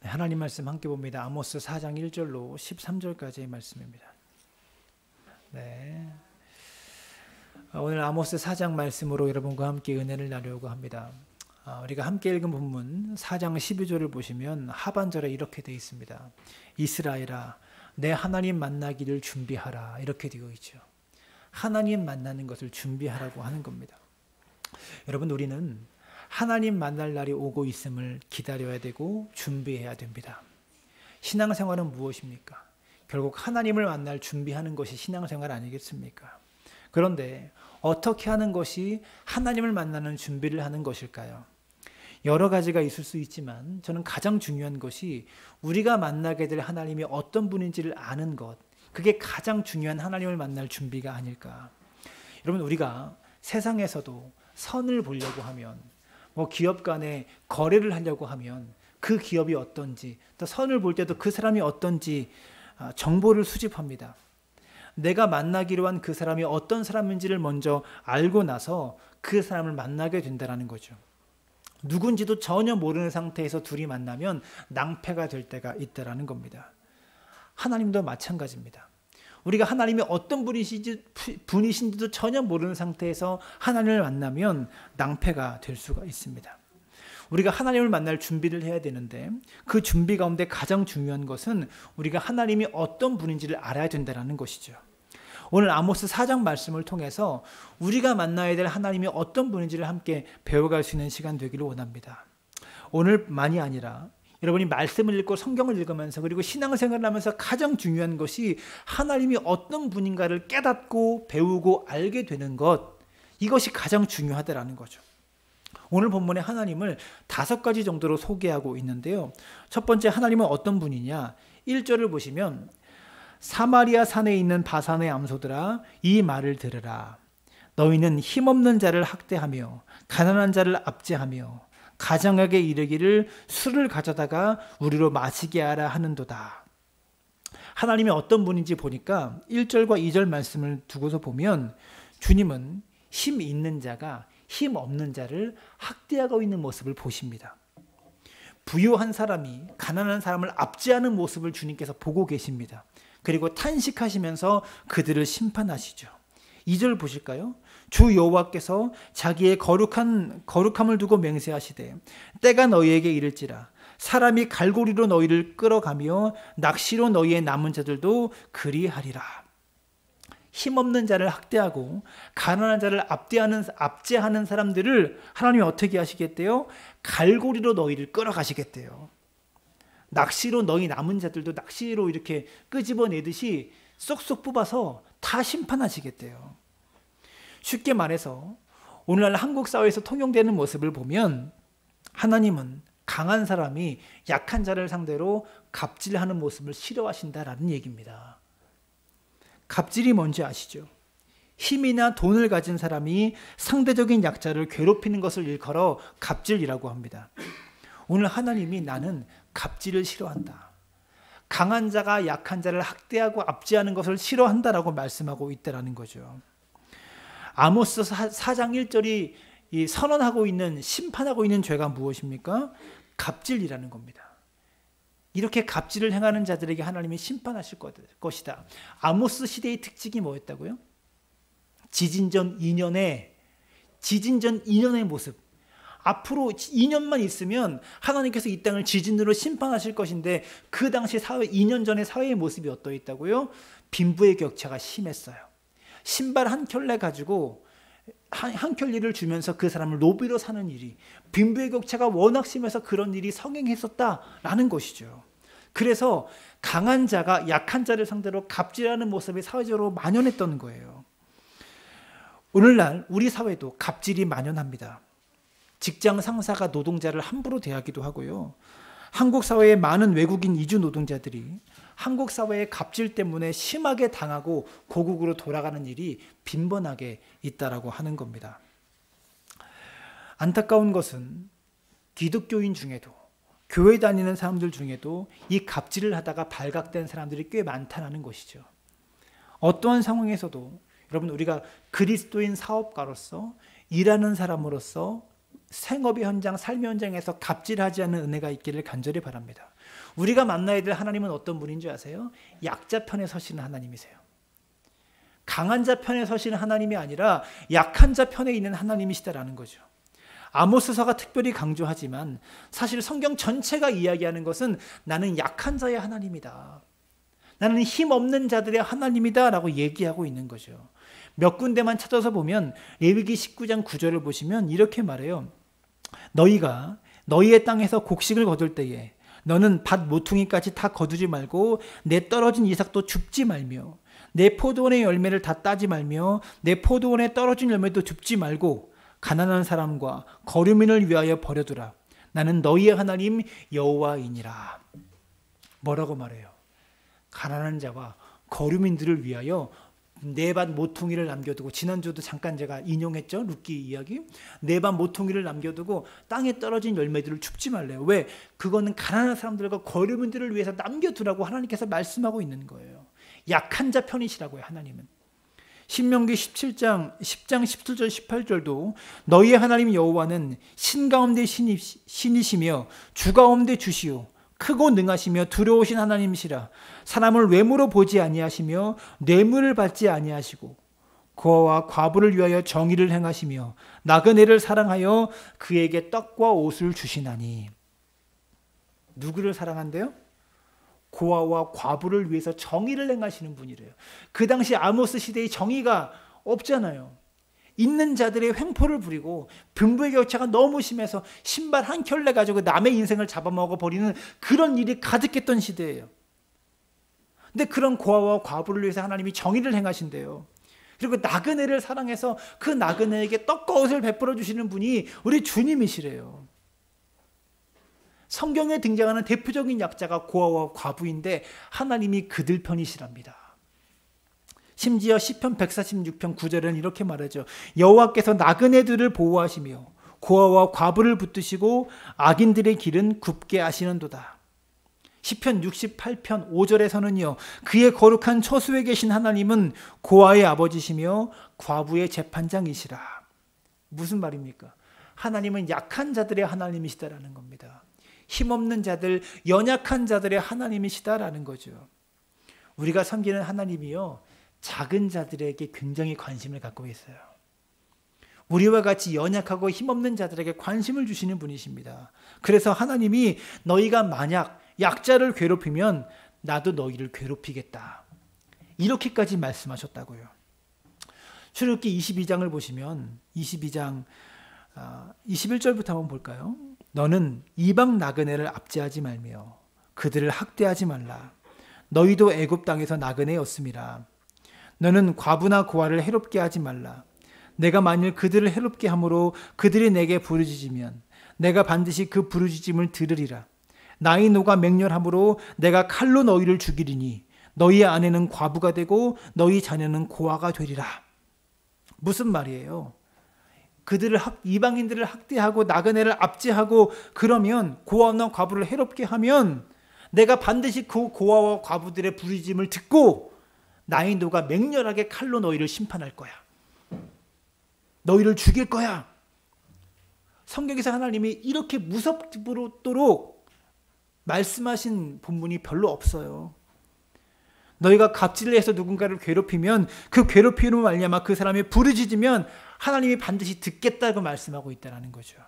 네, 하나님 말씀 함께 봅니다. 아모스 4장 1절로 13절까지의 말씀입니다. 네. 오늘 아모스 4장 말씀으로 여러분과 함께 은혜를 나누려고 합니다. 우리가 함께 읽은 본문 4장 12절을 보시면 하반절에 이렇게 되어 있습니다. 이스라엘아, 내 하나님 만나기를 준비하라, 이렇게 되어 있죠. 하나님 만나는 것을 준비하라고 하는 겁니다. 여러분, 우리는 하나님 만날 날이 오고 있음을 기다려야 되고 준비해야 됩니다. 신앙생활은 무엇입니까? 결국 하나님을 만날 준비하는 것이 신앙생활 아니겠습니까? 그런데 어떻게 하는 것이 하나님을 만나는 준비를 하는 것일까요? 여러 가지가 있을 수 있지만 저는 가장 중요한 것이 우리가 만나게 될 하나님이 어떤 분인지를 아는 것, 그게 가장 중요한 하나님을 만날 준비가 아닐까. 여러분, 우리가 세상에서도 선을 보려고 하면, 기업 간에 거래를 하려고 하면 그 기업이 어떤지, 또 선을 볼 때도 그 사람이 어떤지 정보를 수집합니다. 내가 만나기로 한 그 사람이 어떤 사람인지를 먼저 알고 나서 그 사람을 만나게 된다는 거죠. 누군지도 전혀 모르는 상태에서 둘이 만나면 낭패가 될 때가 있다는 겁니다. 하나님도 마찬가지입니다. 우리가 하나님이 어떤 분이신지도 전혀 모르는 상태에서 하나님을 만나면 낭패가 될 수가 있습니다. 우리가 하나님을 만날 준비를 해야 되는데 그 준비 가운데 가장 중요한 것은 우리가 하나님이 어떤 분인지를 알아야 된다는 것이죠. 오늘 아모스 4장 말씀을 통해서 우리가 만나야 될 하나님이 어떤 분인지를 함께 배워갈 수 있는 시간 되기를 원합니다. 오늘만이 아니라 여러분이 말씀을 읽고 성경을 읽으면서 그리고 신앙생활을 하면서 가장 중요한 것이 하나님이 어떤 분인가를 깨닫고 배우고 알게 되는 것, 이것이 가장 중요하다는 거죠. 오늘 본문에 하나님을 5가지 정도로 소개하고 있는데요. 첫 번째, 하나님은 어떤 분이냐? 1절을 보시면 사마리아 산에 있는 바산의 암소들아, 이 말을 들으라. 너희는 힘없는 자를 학대하며 가난한 자를 압제하며 가장에게 이르기를 술을 가져다가 우리로 마시게 하라 하는도다. 하나님이 어떤 분인지 보니까 1절과 2절 말씀을 두고서 보면 주님은 힘 있는 자가 힘 없는 자를 학대하고 있는 모습을 보십니다. 부유한 사람이 가난한 사람을 압제하는 모습을 주님께서 보고 계십니다. 그리고 탄식하시면서 그들을 심판하시죠. 2절 보실까요? 주 여호와께서 자기의 거룩함을 두고 맹세하시되 때가 너희에게 이를지라 사람이 갈고리로 너희를 끌어가며 낚시로 너희의 남은 자들도 그리하리라. 힘없는 자를 학대하고 가난한 자를 압제하는 사람들을 하나님이 어떻게 하시겠대요? 갈고리로 너희를 끌어가시겠대요. 낚시로 너희 남은 자들도 낚시로 이렇게 끄집어내듯이 쏙쏙 뽑아서 다 심판하시겠대요. 쉽게 말해서 오늘날 한국 사회에서 통용되는 모습을 보면 하나님은 강한 사람이 약한 자를 상대로 갑질하는 모습을 싫어하신다라는 얘기입니다. 갑질이 뭔지 아시죠? 힘이나 돈을 가진 사람이 상대적인 약자를 괴롭히는 것을 일컬어 갑질이라고 합니다. 오늘 하나님이 나는 갑질을 싫어한다. 강한 자가 약한 자를 학대하고 압제하는 것을 싫어한다라고 말씀하고 있다는 거죠. 아모스 4장 1절이 선언하고 있는, 심판하고 있는 죄가 무엇입니까? 갑질이라는 겁니다. 이렇게 갑질을 행하는 자들에게 하나님이 심판하실 것이다. 아모스 시대의 특징이 뭐였다고요? 지진전 2년의 모습. 앞으로 2년만 있으면 하나님께서 이 땅을 지진으로 심판하실 것인데 그 당시 2년 전의 사회의 모습이 어떠했다고요? 빈부의 격차가 심했어요. 신발 한 켤레 가지고 한 켤레를 주면서 그 사람을 노비로 사는 일이, 빈부의 격차가 워낙 심해서 그런 일이 성행했었다라는 것이죠. 그래서 강한 자가 약한 자를 상대로 갑질하는 모습이 사회적으로 만연했던 거예요. 오늘날 우리 사회도 갑질이 만연합니다. 직장 상사가 노동자를 함부로 대하기도 하고요. 한국 사회의 많은 외국인 이주 노동자들이 한국 사회의 갑질 때문에 심하게 당하고 고국으로 돌아가는 일이 빈번하게 있다라고 하는 겁니다. 안타까운 것은 기독교인 중에도, 교회 다니는 사람들 중에도 이 갑질을 하다가 발각된 사람들이 꽤 많다는 것이죠. 어떠한 상황에서도 여러분, 우리가 그리스도인 사업가로서, 일하는 사람으로서 생업의 현장, 삶의 현장에서 갑질하지 않는 은혜가 있기를 간절히 바랍니다. 우리가 만나야 될 하나님은 어떤 분인 줄 아세요? 약자 편에 서시는 하나님이세요. 강한 자 편에 서시는 하나님이 아니라 약한 자 편에 있는 하나님이시다라는 거죠. 아모스서가 특별히 강조하지만 사실 성경 전체가 이야기하는 것은 나는 약한 자의 하나님이다. 나는 힘없는 자들의 하나님이다 라고 얘기하고 있는 거죠. 몇 군데만 찾아서 보면 레위기 19장 9절을 보시면 이렇게 말해요. 너희가 너희의 땅에서 곡식을 거둘 때에 너는 밭 모퉁이까지 다 거두지 말고 내 떨어진 이삭도 줍지 말며 내 포도원의 열매를 다 따지 말며 내 포도원에 떨어진 열매도 줍지 말고 가난한 사람과 거류민을 위하여 버려두라. 나는 너희의 하나님 여호와이니라. 뭐라고 말해요? 가난한 자와 거류민들을 위하여 내 밭 모퉁이를 남겨두고, 지난주도 잠깐 제가 인용했죠, 룻기 이야기. 내 밭 모퉁이를 남겨두고 땅에 떨어진 열매들을 줍지 말래요. 왜? 그거는 가난한 사람들과 거류민들을 위해서 남겨두라고 하나님께서 말씀하고 있는 거예요. 약한 자 편이시라고요, 하나님은. 신명기 10장 17절 18절도 너희의 하나님 여호와는 신 가운데 신이시며 주 가운데 주시오 크고 능하시며 두려우신 하나님이시라. 사람을 외모로 보지 아니하시며 뇌물을 받지 아니하시고 고아와 과부를 위하여 정의를 행하시며 나그네를 사랑하여 그에게 떡과 옷을 주시나니. 누구를 사랑한대요? 고아와 과부를 위해서 정의를 행하시는 분이래요. 그 당시 아모스 시대의 정의가 없잖아요. 있는 자들의 횡포를 부리고 빈부의 격차가 너무 심해서 신발 한 켤레 가지고 남의 인생을 잡아먹어 버리는 그런 일이 가득했던 시대예요. 근데 그런 고아와 과부를 위해서 하나님이 정의를 행하신대요. 그리고 나그네를 사랑해서 그 나그네에게 떡과 옷을 베풀어 주시는 분이 우리 주님이시래요. 성경에 등장하는 대표적인 약자가 고아와 과부인데 하나님이 그들 편이시랍니다. 심지어 시편 146편 9절은 이렇게 말하죠. 여호와께서 나그네들을 보호하시며 고아와 과부를 붙드시고 악인들의 길은 굽게 하시는도다. 시편 68편 5절에서는요. 그의 거룩한 처소에 계신 하나님은 고아의 아버지시며 과부의 재판장이시라. 무슨 말입니까? 하나님은 약한 자들의 하나님이시다라는 겁니다. 힘없는 자들, 연약한 자들의 하나님이시다라는 거죠. 우리가 섬기는 하나님이요, 작은 자들에게 굉장히 관심을 갖고 있어요. 우리와 같이 연약하고 힘없는 자들에게 관심을 주시는 분이십니다. 그래서 하나님이 너희가 만약 약자를 괴롭히면 나도 너희를 괴롭히겠다. 이렇게까지 말씀하셨다고요. 출애굽기 22장을 보시면 22장 21절부터 한번 볼까요? 너는 이방 나그네를 압제하지 말며 그들을 학대하지 말라. 너희도 애굽 땅에서 나그네였음이라. 너는 과부나 고아를 해롭게 하지 말라. 내가 만일 그들을 해롭게 함으로 그들이 내게 부르짖으면 내가 반드시 그 부르짖음을 들으리라. 나의 노가 맹렬함으로 내가 칼로 너희를 죽이리니 너희 아내는 과부가 되고 너희 자녀는 고아가 되리라. 무슨 말이에요? 그들을 이방인들을 학대하고 나그네를 압제하고 그러면 고아나 과부를 해롭게 하면 내가 반드시 그 고아와 과부들의 부르짖음을 듣고 나의 노가 맹렬하게 칼로 너희를 심판할 거야. 너희를 죽일 거야. 성경에서 하나님이 이렇게 무섭도록 말씀하신 본문이 별로 없어요. 너희가 갑질을 해서 누군가를 괴롭히면 그 괴롭힘으로 말미암아 그 사람이 부르짖으면 하나님이 반드시 듣겠다고 말씀하고 있다는 거죠.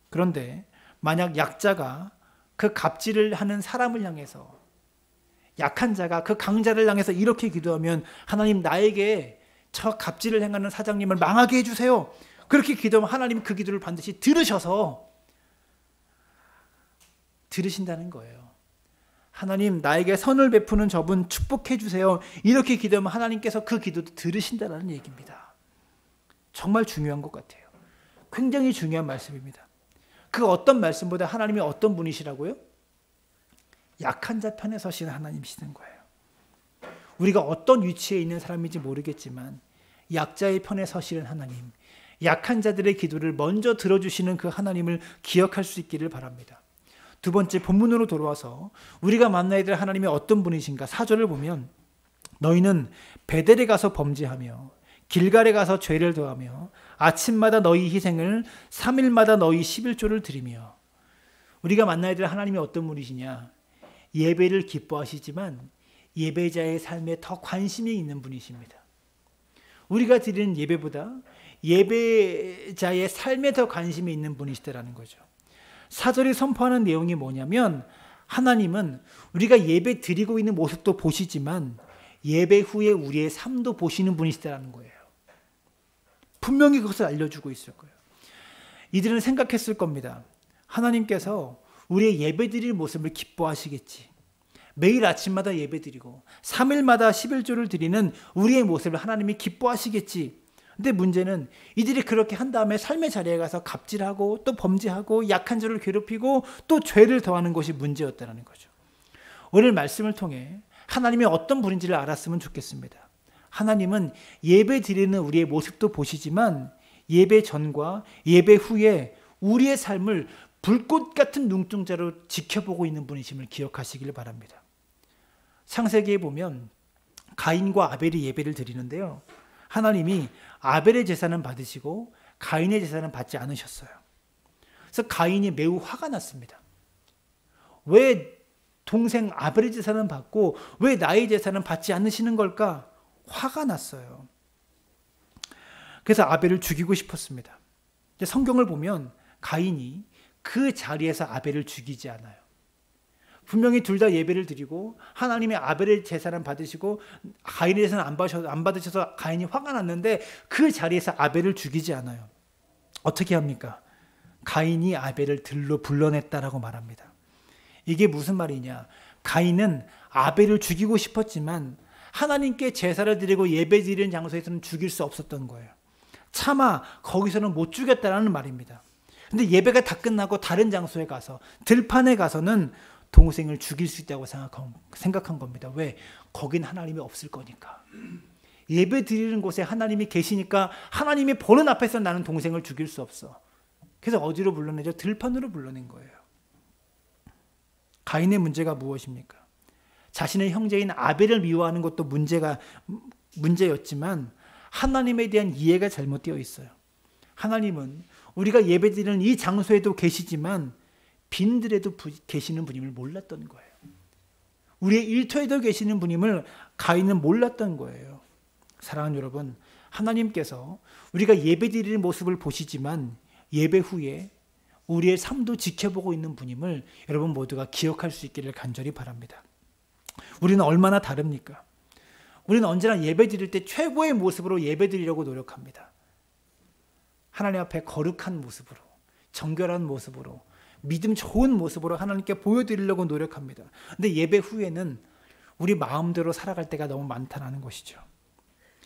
그런데 만약 약자가 그 갑질을 하는 사람을 향해서, 약한 자가 그 강자를 향해서 이렇게 기도하면 하나님 나에게 저 갑질을 행하는 사장님을 망하게 해주세요. 그렇게 기도하면 하나님 그 기도를 반드시 들으신다는 거예요. 하나님 나에게 선을 베푸는 저분 축복해 주세요. 이렇게 기도하면 하나님께서 그 기도도 들으신다는 얘기입니다. 정말 중요한 것 같아요. 굉장히 중요한 말씀입니다. 그 어떤 말씀보다 하나님이 어떤 분이시라고요? 약한 자 편에 서시는 하나님이시는 거예요. 우리가 어떤 위치에 있는 사람인지 모르겠지만 약자의 편에 서시는 하나님, 약한 자들의 기도를 먼저 들어주시는 그 하나님을 기억할 수 있기를 바랍니다. 두 번째 본문으로 돌아와서 우리가 만나야 될 하나님이 어떤 분이신가 4절을 보면 너희는 베델에 가서 범죄하며 길갈에 가서 죄를 더하며 아침마다 너희 희생을 3일마다 너희 11조를 드리며. 우리가 만나야 될 하나님이 어떤 분이시냐? 예배를 기뻐하시지만 예배자의 삶에 더 관심이 있는 분이십니다. 우리가 드리는 예배보다 예배자의 삶에 더 관심이 있는 분이시다라는 거죠. 사절이 선포하는 내용이 뭐냐면 하나님은 우리가 예배 드리고 있는 모습도 보시지만 예배 후에 우리의 삶도 보시는 분이시다라는 거예요. 분명히 그것을 알려주고 있을 거예요. 이들은 생각했을 겁니다. 하나님께서 우리의 예배 드릴 모습을 기뻐하시겠지. 매일 아침마다 예배 드리고 3일마다 11조를 드리는 우리의 모습을 하나님이 기뻐하시겠지. 근데 문제는 이들이 그렇게 한 다음에 삶의 자리에 가서 갑질하고 또 범죄하고 약한 자를 괴롭히고 또 죄를 더하는 것이 문제였다는 거죠. 오늘 말씀을 통해 하나님이 어떤 분인지를 알았으면 좋겠습니다. 하나님은 예배 드리는 우리의 모습도 보시지만 예배 전과 예배 후에 우리의 삶을 불꽃 같은 눈동자로 지켜보고 있는 분이심을 기억하시길 바랍니다. 창세기에 보면 가인과 아벨이 예배를 드리는데요. 하나님이 아벨의 제사는 받으시고 가인의 제사는 받지 않으셨어요. 그래서 가인이 매우 화가 났습니다. 왜 동생 아벨의 제사는 받고 왜 나의 제사는 받지 않으시는 걸까? 화가 났어요. 그래서 아벨을 죽이고 싶었습니다. 성경을 보면 가인이 그 자리에서 아벨을 죽이지 않아요. 분명히 둘 다 예배를 드리고 하나님의 아벨의 제사는 받으시고 가인의 제사는 안 받으셔서 가인이 화가 났는데 그 자리에서 아벨을 죽이지 않아요. 어떻게 합니까? 가인이 아벨을 들로 불러냈다라고 말합니다. 이게 무슨 말이냐? 가인은 아벨을 죽이고 싶었지만 하나님께 제사를 드리고 예배 드리는 장소에서는 죽일 수 없었던 거예요. 차마 거기서는 못 죽였다라는 말입니다. 근데 예배가 다 끝나고 다른 장소에 가서 들판에 가서는 동생을 죽일 수 있다고 생각한 겁니다. 왜? 거긴 하나님이 없을 거니까. 예배 드리는 곳에 하나님이 계시니까 하나님이 보는 앞에서 나는 동생을 죽일 수 없어. 그래서 어디로 불러내죠? 들판으로 불러낸 거예요. 가인의 문제가 무엇입니까? 자신의 형제인 아벨을 미워하는 것도 문제였지만 하나님에 대한 이해가 잘못되어 있어요. 하나님은 우리가 예배드리는 이 장소에도 계시지만 빈들에도 계시는 분임을 몰랐던 거예요. 우리의 일터에도 계시는 분임을 가인은 몰랐던 거예요. 사랑하는 여러분, 하나님께서 우리가 예배드리는 모습을 보시지만 예배 후에 우리의 삶도 지켜보고 있는 분임을 여러분 모두가 기억할 수 있기를 간절히 바랍니다. 우리는 얼마나 다릅니까? 우리는 언제나 예배 드릴 때 최고의 모습으로 예배 드리려고 노력합니다. 하나님 앞에 거룩한 모습으로, 정결한 모습으로, 믿음 좋은 모습으로 하나님께 보여드리려고 노력합니다. 근데 예배 후에는 우리 마음대로 살아갈 때가 너무 많다는 것이죠.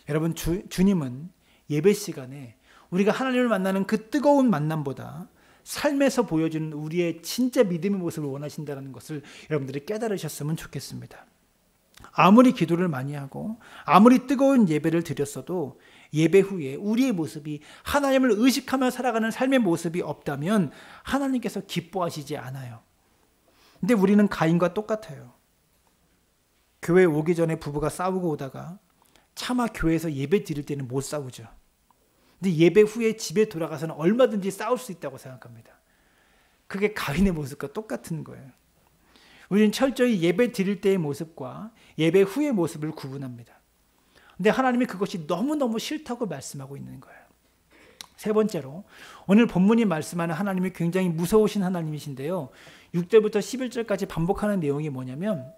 여러분, 주님은 예배 시간에 우리가 하나님을 만나는 그 뜨거운 만남보다 삶에서 보여주는 우리의 진짜 믿음의 모습을 원하신다는 것을 여러분들이 깨달으셨으면 좋겠습니다. 아무리 기도를 많이 하고 아무리 뜨거운 예배를 드렸어도 예배 후에 우리의 모습이 하나님을 의식하며 살아가는 삶의 모습이 없다면 하나님께서 기뻐하시지 않아요. 근데 우리는 가인과 똑같아요. 교회에 오기 전에 부부가 싸우고 오다가 차마 교회에서 예배 드릴 때는 못 싸우죠. 근데 예배 후에 집에 돌아가서는 얼마든지 싸울 수 있다고 생각합니다. 그게 가인의 모습과 똑같은 거예요. 우리는 철저히 예배 드릴 때의 모습과 예배 후의 모습을 구분합니다. 근데 하나님이 그것이 너무너무 싫다고 말씀하고 있는 거예요. 세 번째로, 오늘 본문이 말씀하는 하나님이 굉장히 무서우신 하나님이신데요. 6절부터 11절까지 반복하는 내용이 뭐냐면,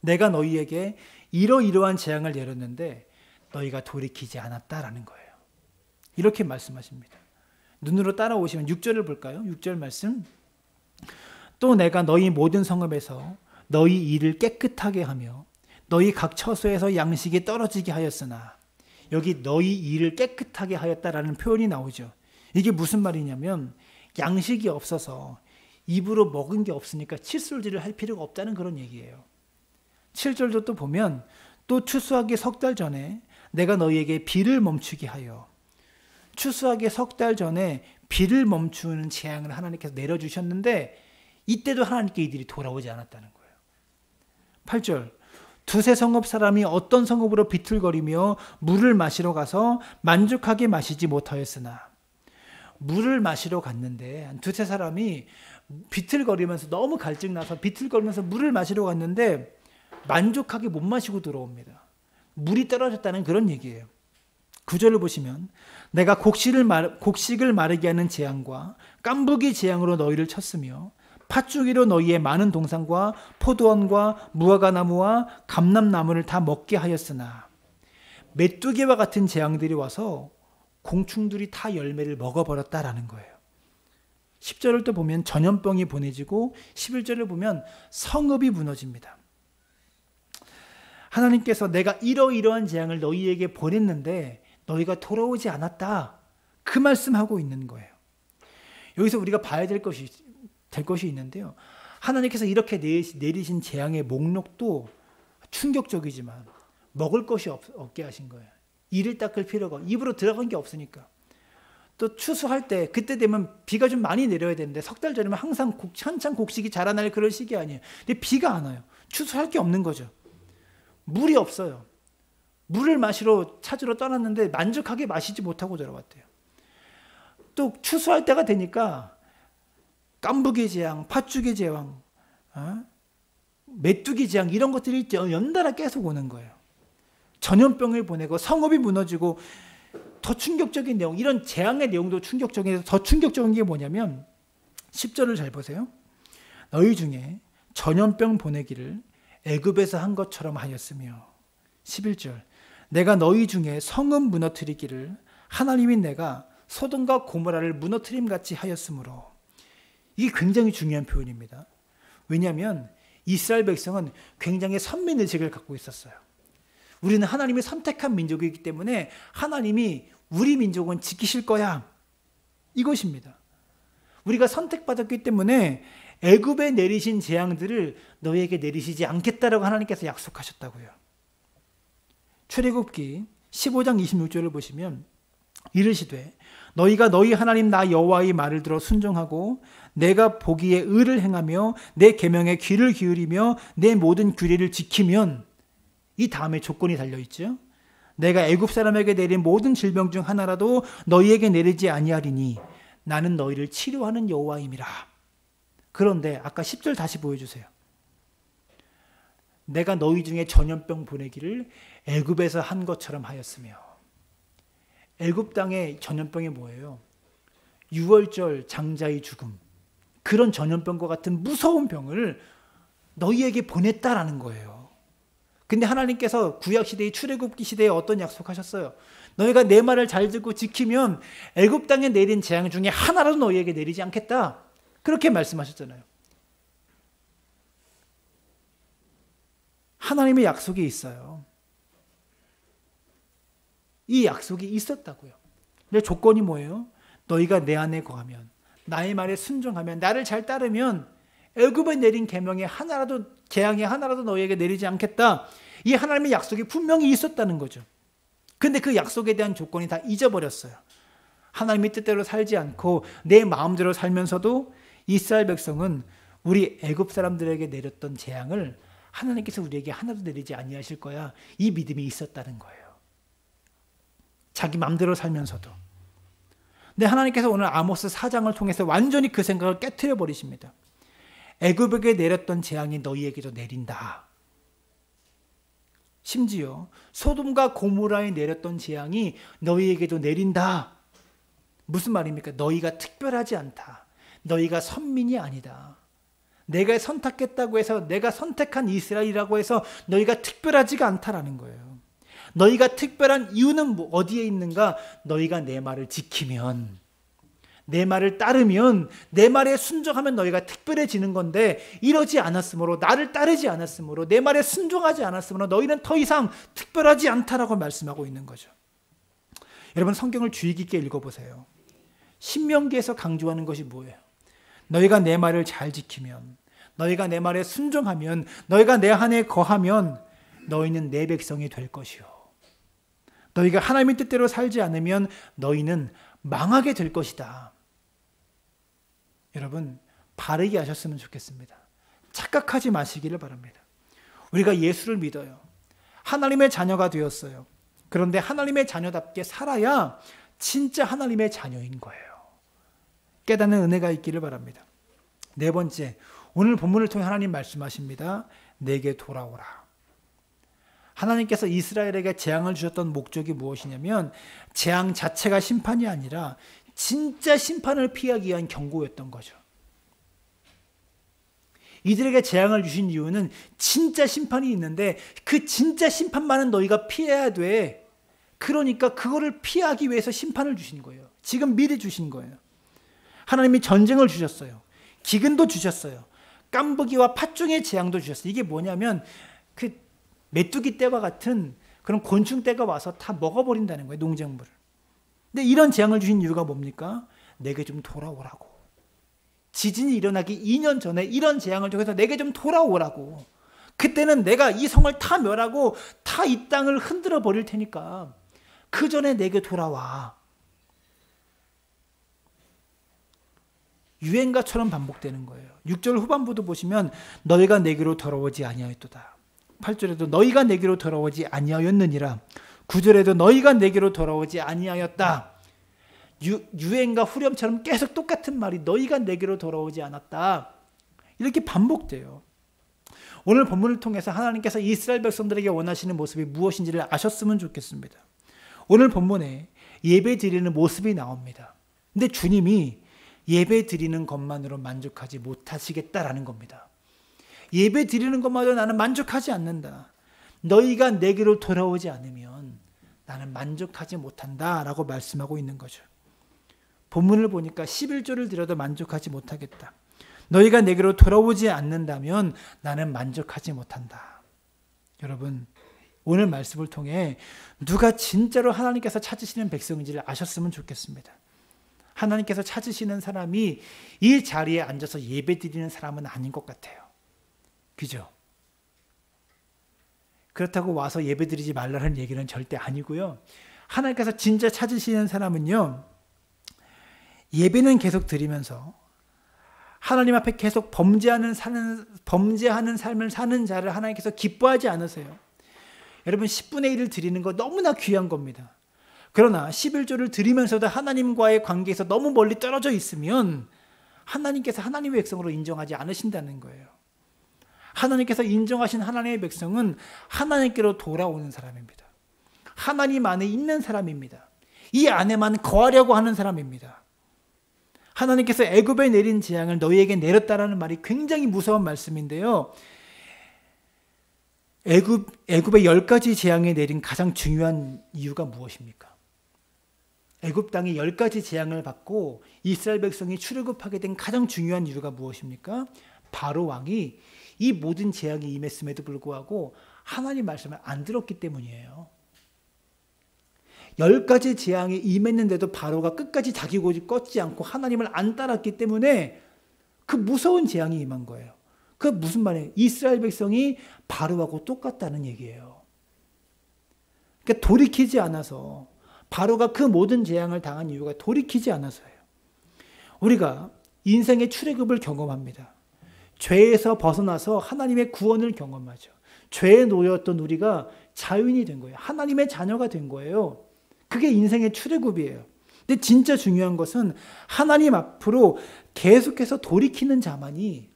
내가 너희에게 이러이러한 재앙을 내렸는데 너희가 돌이키지 않았다라는 거예요. 이렇게 말씀하십니다. 눈으로 따라오시면 6절을 볼까요? 6절 말씀. 또 내가 너희 모든 성읍에서 너희 일을 깨끗하게 하며 너희 각 처소에서 양식이 떨어지게 하였으나, 여기 너희 일을 깨끗하게 하였다라는 표현이 나오죠. 이게 무슨 말이냐면 양식이 없어서 입으로 먹은 게 없으니까 칫솔질을 할 필요가 없다는 그런 얘기예요. 7절도 또 보면 또 추수하기 석 달 전에 내가 너희에게 비를 멈추게 하여, 추수하기 석 달 전에 비를 멈추는 재앙을 하나님께서 내려주셨는데 이때도 하나님께 이들이 돌아오지 않았다는 거예요. 8절, 두세 성읍 사람이 어떤 성읍으로 비틀거리며 물을 마시러 가서 만족하게 마시지 못하였으나, 물을 마시러 갔는데 한 두세 사람이 비틀거리면서 너무 갈증나서 비틀거리면서 물을 마시러 갔는데 만족하게 못 마시고 들어옵니다. 물이 떨어졌다는 그런 얘기예요. 9절을 보시면 내가 곡식을 마르게 하는 재앙과 깐부기 재앙으로 너희를 쳤으며 팥죽이로 너희의 많은 동산과 포도원과 무화과나무와 감람나무를 다 먹게 하였으나 메뚜기와 같은 재앙들이 와서 공충들이 다 열매를 먹어버렸다라는 거예요. 10절을 또 보면 전염병이 보내지고 11절을 보면 성읍이 무너집니다. 하나님께서 내가 이러이러한 재앙을 너희에게 보냈는데 너희가 돌아오지 않았다. 그 말씀하고 있는 거예요. 여기서 우리가 봐야 될 것이 있는데요. 하나님께서 이렇게 내리신 재앙의 목록도 충격적이지만 먹을 것이 없게 하신 거예요. 이를 닦을 필요가, 입으로 들어간 게 없으니까. 또 추수할 때 그때 되면 비가 좀 많이 내려야 되는데 석 달 전이면 항상 한창 곡식이 자라날 그런 시기 아니에요. 근데 비가 안 와요. 추수할 게 없는 거죠. 물이 없어요. 물을 찾으러 떠났는데 만족하게 마시지 못하고 돌아왔대요. 또 추수할 때가 되니까 깐부기 재앙, 팥죽이 재앙, 메뚜기 재앙 이런 것들이 연달아 계속 오는 거예요. 전염병을 보내고 성읍이 무너지고 더 충격적인 내용, 이런 재앙의 내용도 충격적인데 더 충격적인 게 뭐냐면 10절을 잘 보세요. 너희 중에 전염병 보내기를 애굽에서 한 것처럼 하였으며 11절 내가 너희 중에 성읍 무너뜨리기를 하나님인 내가 소돔과 고모라를 무너뜨림같이 하였으므로. 이게 굉장히 중요한 표현입니다. 왜냐하면 이스라엘 백성은 굉장히 선민의식을 갖고 있었어요. 우리는 하나님이 선택한 민족이기 때문에 하나님이 우리 민족은 지키실 거야. 이것입니다. 우리가 선택받았기 때문에 애굽에 내리신 재앙들을 너희에게 내리시지 않겠다라고 하나님께서 약속하셨다고요. 출애굽기 15장 26절을 보시면 이르시되 너희가 너희 하나님 나 여호와의 말을 들어 순종하고 내가 보기에 의를 행하며 내 계명에 귀를 기울이며 내 모든 규례를 지키면, 이 다음에 조건이 달려있죠. 내가 애굽 사람에게 내린 모든 질병 중 하나라도 너희에게 내리지 아니하리니 나는 너희를 치료하는 여호와임이라. 그런데 아까 10절 다시 보여주세요. 내가 너희 중에 전염병 보내기를 애굽에서 한 것처럼 하였으며. 애굽 땅의 전염병이 뭐예요? 유월절 장자의 죽음, 그런 전염병과 같은 무서운 병을 너희에게 보냈다라는 거예요. 근데 하나님께서 구약시대의 출애굽기 시대에 어떤 약속하셨어요? 너희가 내 말을 잘 듣고 지키면 애굽 땅에 내린 재앙 중에 하나라도 너희에게 내리지 않겠다. 그렇게 말씀하셨잖아요. 하나님의 약속이 있어요. 이 약속이 있었다고요. 근데 조건이 뭐예요? 너희가 내 안에 거하면, 나의 말에 순종하면, 나를 잘 따르면 애굽에 내린 계명에 하나라도, 재앙이 하나라도 너희에게 내리지 않겠다. 이 하나님의 약속이 분명히 있었다는 거죠. 근데 그 약속에 대한 조건이 다 잊어버렸어요. 하나님의 뜻대로 살지 않고 내 마음대로 살면서도 이스라엘 백성은 우리 애굽 사람들에게 내렸던 재앙을 하나님께서 우리에게 하나도 내리지 아니하실 거야. 이 믿음이 있었다는 거예요. 자기 마음대로 살면서도. 근데 하나님께서 오늘 아모스 4장을 통해서 완전히 그 생각을 깨트려 버리십니다. 애굽에게 내렸던 재앙이 너희에게도 내린다. 심지어 소돔과 고모라에 내렸던 재앙이 너희에게도 내린다. 무슨 말입니까? 너희가 특별하지 않다. 너희가 선민이 아니다. 내가 선택했다고 해서, 내가 선택한 이스라엘이라고 해서 너희가 특별하지가 않다라는 거예요. 너희가 특별한 이유는 어디에 있는가? 너희가 내 말을 지키면, 내 말을 따르면, 내 말에 순종하면 너희가 특별해지는 건데, 이러지 않았으므로, 나를 따르지 않았으므로, 내 말에 순종하지 않았으므로 너희는 더 이상 특별하지 않다라고 말씀하고 있는 거죠. 여러분, 성경을 주의 깊게 읽어보세요. 신명기에서 강조하는 것이 뭐예요? 너희가 내 말을 잘 지키면, 너희가 내 말에 순종하면, 너희가 내 안에 거하면 너희는 내 백성이 될 것이요. 너희가 하나님의 뜻대로 살지 않으면 너희는 망하게 될 것이다. 여러분, 바르게 하셨으면 좋겠습니다. 착각하지 마시기를 바랍니다. 우리가 예수를 믿어요. 하나님의 자녀가 되었어요. 그런데 하나님의 자녀답게 살아야 진짜 하나님의 자녀인 거예요. 깨닫는 은혜가 있기를 바랍니다. 네 번째, 오늘 본문을 통해 하나님 말씀하십니다. 내게 돌아오라. 하나님께서 이스라엘에게 재앙을 주셨던 목적이 무엇이냐면 재앙 자체가 심판이 아니라 진짜 심판을 피하기 위한 경고였던 거죠. 이들에게 재앙을 주신 이유는 진짜 심판이 있는데 그 진짜 심판만은 너희가 피해야 돼. 그러니까 그거를 피하기 위해서 심판을 주신 거예요. 지금 미리 주신 거예요. 하나님이 전쟁을 주셨어요. 기근도 주셨어요. 깐부기와 팥종의 재앙도 주셨어요. 이게 뭐냐면 그 메뚜기 떼와 같은 그런 곤충 떼가 와서 다 먹어버린다는 거예요. 농작물을. 근데 이런 재앙을 주신 이유가 뭡니까? 내게 좀 돌아오라고. 지진이 일어나기 2년 전에 이런 재앙을 통해서 내게 좀 돌아오라고. 그때는 내가 이 성을 다 멸하고 다 이 땅을 흔들어 버릴 테니까 그 전에 내게 돌아와. 유행가처럼 반복되는 거예요. 6절 후반부도 보시면 너희가 내게로 돌아오지 아니하였도다. 8절에도 너희가 내게로 돌아오지 아니하였느니라. 9절에도 너희가 내게로 돌아오지 아니하였다. 유행가 후렴처럼 계속 똑같은 말이 너희가 내게로 돌아오지 않았다. 이렇게 반복돼요. 오늘 본문을 통해서 하나님께서 이스라엘 백성들에게 원하시는 모습이 무엇인지를 아셨으면 좋겠습니다. 오늘 본문에 예배 드리는 모습이 나옵니다. 근데 주님이 예배 드리는 것만으로 만족하지 못하시겠다라는 겁니다. 예배 드리는 것마저 나는 만족하지 않는다. 너희가 내게로 돌아오지 않으면 나는 만족하지 못한다라고 말씀하고 있는 거죠. 본문을 보니까 11조를 드려도 만족하지 못하겠다. 너희가 내게로 돌아오지 않는다면 나는 만족하지 못한다. 여러분, 오늘 말씀을 통해 누가 진짜로 하나님께서 찾으시는 백성인지를 아셨으면 좋겠습니다. 하나님께서 찾으시는 사람이 이 자리에 앉아서 예배드리는 사람은 아닌 것 같아요. 그죠? 그렇다고 와서 예배드리지 말라는 얘기는 절대 아니고요. 하나님께서 진짜 찾으시는 사람은요, 예배는 계속 드리면서 하나님 앞에 계속 범죄하는 삶을 사는 자를 하나님께서 기뻐하지 않으세요. 여러분, 10분의 1을 드리는 거 너무나 귀한 겁니다. 그러나 11조를 드리면서도 하나님과의 관계에서 너무 멀리 떨어져 있으면 하나님께서 하나님의 백성으로 인정하지 않으신다는 거예요. 하나님께서 인정하신 하나님의 백성은 하나님께로 돌아오는 사람입니다. 하나님 안에 있는 사람입니다. 이 안에만 거하려고 하는 사람입니다. 하나님께서 애굽에 내린 재앙을 너희에게 내렸다라는 말이 굉장히 무서운 말씀인데요. 애굽의 10가지 재앙에 내린 가장 중요한 이유가 무엇입니까? 애굽 땅이 10가지 재앙을 받고 이스라엘 백성이 출애굽하게 된 가장 중요한 이유가 무엇입니까? 바로 왕이 이 모든 재앙이 임했음에도 불구하고 하나님 말씀을 안 들었기 때문이에요. 10가지 재앙이 임했는데도 바로가 끝까지 자기 고집 꺾지 않고 하나님을 안 따랐기 때문에 그 무서운 재앙이 임한 거예요. 그 무슨 말이에요? 이스라엘 백성이 바로하고 똑같다는 얘기예요. 그러니까 돌이키지 않아서, 바로가 그 모든 재앙을 당한 이유가 돌이키지 않아서예요. 우리가 인생의 출애굽을 경험합니다. 죄에서 벗어나서 하나님의 구원을 경험하죠. 죄에 놓였던 우리가 자유인이 된 거예요. 하나님의 자녀가 된 거예요. 그게 인생의 출애굽이에요. 근데 진짜 중요한 것은 하나님 앞으로 계속해서 돌이키는 자만이,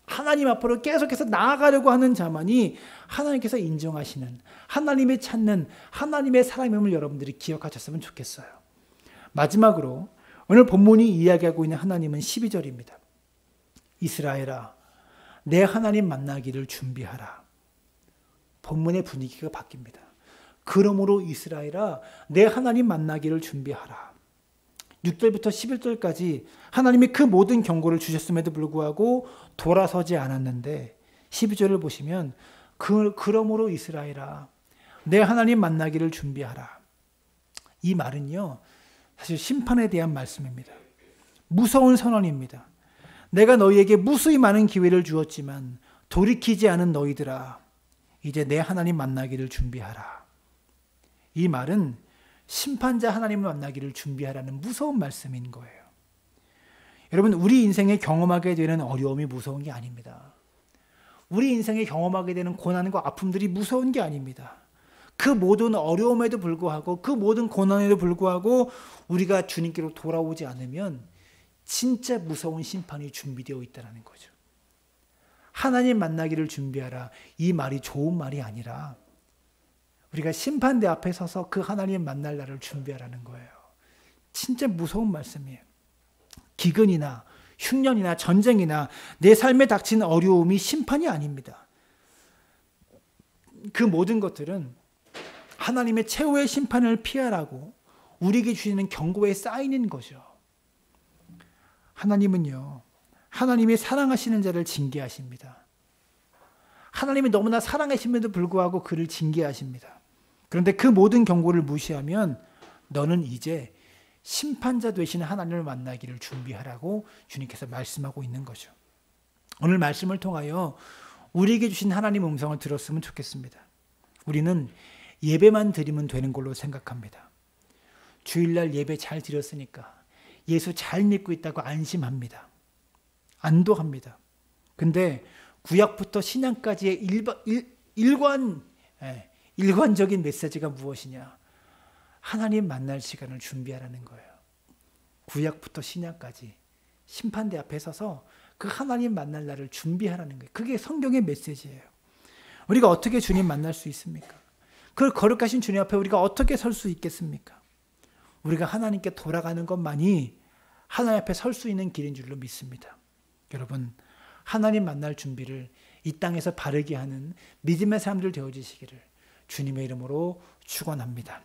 하나님 앞으로 계속해서 나아가려고 하는 자만이 하나님께서 인정하시는, 하나님의 찾는 하나님의 사람임을 여러분들이 기억하셨으면 좋겠어요. 마지막으로 오늘 본문이 이야기하고 있는 하나님은 12절입니다. 이스라엘아, 내 하나님 만나기를 준비하라. 본문의 분위기가 바뀝니다. 그러므로 이스라엘아, 내 하나님 만나기를 준비하라. 6절부터 11절까지 하나님이 그 모든 경고를 주셨음에도 불구하고 돌아서지 않았는데 12절을 보시면 그러므로 이스라엘아, 내 하나님 만나기를 준비하라. 이 말은요, 사실 심판에 대한 말씀입니다. 무서운 선언입니다. 내가 너희에게 무수히 많은 기회를 주었지만 돌이키지 않은 너희들아, 이제 내 하나님 만나기를 준비하라. 이 말은 심판자 하나님을 만나기를 준비하라는 무서운 말씀인 거예요. 여러분, 우리 인생에 경험하게 되는 어려움이 무서운 게 아닙니다. 우리 인생에 경험하게 되는 고난과 아픔들이 무서운 게 아닙니다. 그 모든 어려움에도 불구하고 그 모든 고난에도 불구하고 우리가 주님께로 돌아오지 않으면 진짜 무서운 심판이 준비되어 있다는 거죠. 하나님 만나기를 준비하라. 이 말이 좋은 말이 아니라 우리가 심판대 앞에 서서 그 하나님 만날 날을 준비하라는 거예요. 진짜 무서운 말씀이에요. 기근이나 흉년이나 전쟁이나 내 삶에 닥친 어려움이 심판이 아닙니다. 그 모든 것들은 하나님의 최후의 심판을 피하라고 우리에게 주시는 경고의 사인인 거죠. 하나님은요, 하나님이 사랑하시는 자를 징계하십니다. 하나님이 너무나 사랑하심에도 불구하고 그를 징계하십니다. 그런데 그 모든 경고를 무시하면 너는 이제 심판자 되시는 하나님을 만나기를 준비하라고 주님께서 말씀하고 있는 거죠. 오늘 말씀을 통하여 우리에게 주신 하나님의 음성을 들었으면 좋겠습니다. 우리는 예배만 드리면 되는 걸로 생각합니다. 주일날 예배 잘 드렸으니까 예수 잘 믿고 있다고 안심합니다. 안도합니다. 근데 구약부터 신약까지의 일관적인 메시지가 무엇이냐? 하나님 만날 시간을 준비하라는 거예요. 구약부터 신약까지 심판대 앞에 서서 그 하나님 만날 날을 준비하라는 거예요. 그게 성경의 메시지예요. 우리가 어떻게 주님 만날 수 있습니까? 그 거룩하신 주님 앞에 우리가 어떻게 설 수 있겠습니까? 우리가 하나님께 돌아가는 것만이 하나님 앞에 설 수 있는 길인 줄로 믿습니다. 여러분, 하나님 만날 준비를 이 땅에서 바르게 하는 믿음의 사람들 되어지시기를 주님의 이름으로 축원합니다.